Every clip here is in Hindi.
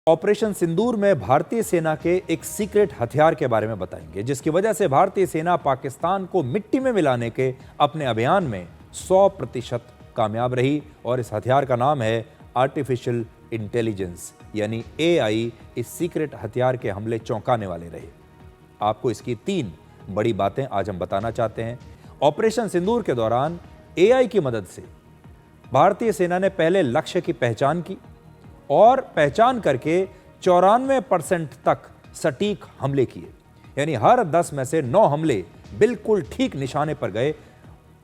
ऑपरेशन सिंदूर में भारतीय सेना के एक सीक्रेट हथियार के बारे में बताएंगे, जिसकी वजह से भारतीय सेना पाकिस्तान को मिट्टी में मिलाने के अपने अभियान में 100% कामयाब रही। और इस हथियार का नाम है आर्टिफिशियल इंटेलिजेंस यानी AI। इस सीक्रेट हथियार के हमले चौंकाने वाले रहे। आपको इसकी 3 बड़ी बातें आज हम बताना चाहते हैं। ऑपरेशन सिंदूर के दौरान AI की मदद से भारतीय सेना ने पहले लक्ष्य की पहचान की और पहचान करके 94% तक सटीक हमले किए, यानी हर 10 में से 9 हमले बिल्कुल ठीक निशाने पर गए,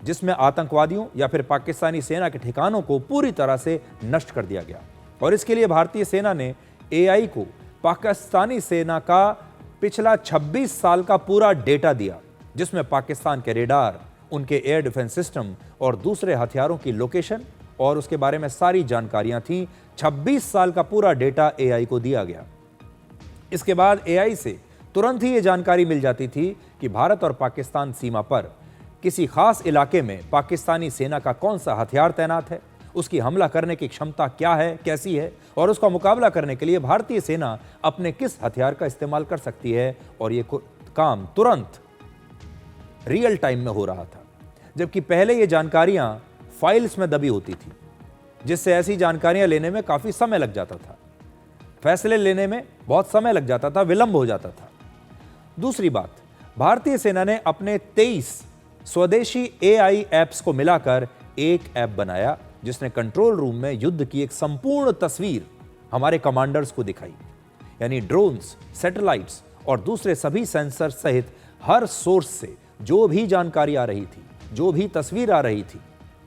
जिसमें आतंकवादियों या फिर पाकिस्तानी सेना के ठिकानों को पूरी तरह से नष्ट कर दिया गया। और इसके लिए भारतीय सेना ने AI को पाकिस्तानी सेना का पिछला 26 साल का पूरा डेटा दिया, जिसमें पाकिस्तान के रेडार, उनके एयर डिफेंस सिस्टम और दूसरे हथियारों की लोकेशन और उसके बारे में सारी जानकारियां थीं। 26 साल का पूरा डेटा AI को दिया गया। इसके बाद AI से तुरंत ही यह जानकारी मिल जाती थी कि भारत और पाकिस्तान सीमा पर किसी खास इलाके में पाकिस्तानी सेना का कौन सा हथियार तैनात है, उसकी हमला करने की क्षमता क्या है, कैसी है, और उसका मुकाबला करने के लिए भारतीय सेना अपने किस हथियार का इस्तेमाल कर सकती है। और यह काम तुरंत रियल टाइम में हो रहा था, जबकि पहले ये जानकारियां फाइल्स में दबी होती थी, जिससे ऐसी जानकारियां लेने में काफी समय लग जाता था, फैसले लेने में बहुत समय लग जाता था, विलंब हो जाता था। दूसरी बात, भारतीय सेना ने अपने 23 स्वदेशी AI ऐप्स को मिलाकर एक ऐप बनाया, जिसने कंट्रोल रूम में युद्ध की एक संपूर्ण तस्वीर हमारे कमांडर्स को दिखाई। यानी ड्रोन्स, सैटेलाइट्स और दूसरे सभी सेंसर सहित हर सोर्स से जो भी जानकारी आ रही थी, जो भी तस्वीर आ रही थी,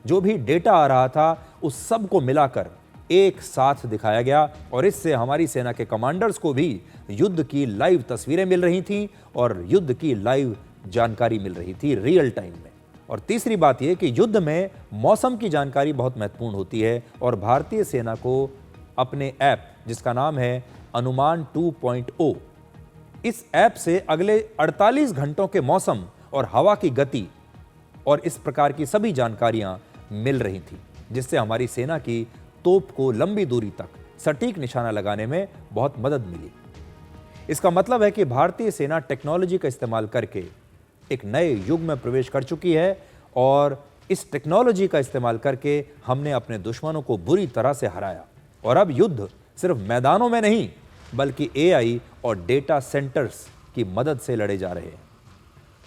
जो भी डेटा आ रहा था, उस सब को मिलाकर एक साथ दिखाया गया। और इससे हमारी सेना के कमांडर्स को भी युद्ध की लाइव तस्वीरें मिल रही थी और युद्ध की लाइव जानकारी मिल रही थी रियल टाइम में। और तीसरी बात यह कि युद्ध में मौसम की जानकारी बहुत महत्वपूर्ण होती है, और भारतीय सेना को अपने ऐप, जिसका नाम है अनुमान 2.0, इस ऐप से अगले 48 घंटों के मौसम और हवा की गति और इस प्रकार की सभी जानकारियां मिल रही थी, जिससे हमारी सेना की तोप को लंबी दूरी तक सटीक निशाना लगाने में बहुत मदद मिली। इसका मतलब है कि भारतीय सेना टेक्नोलॉजी का इस्तेमाल करके एक नए युग में प्रवेश कर चुकी है, और इस टेक्नोलॉजी का इस्तेमाल करके हमने अपने दुश्मनों को बुरी तरह से हराया। और अब युद्ध सिर्फ मैदानों में नहीं, बल्कि AI और डेटा सेंटर्स की मदद से लड़े जा रहे हैं।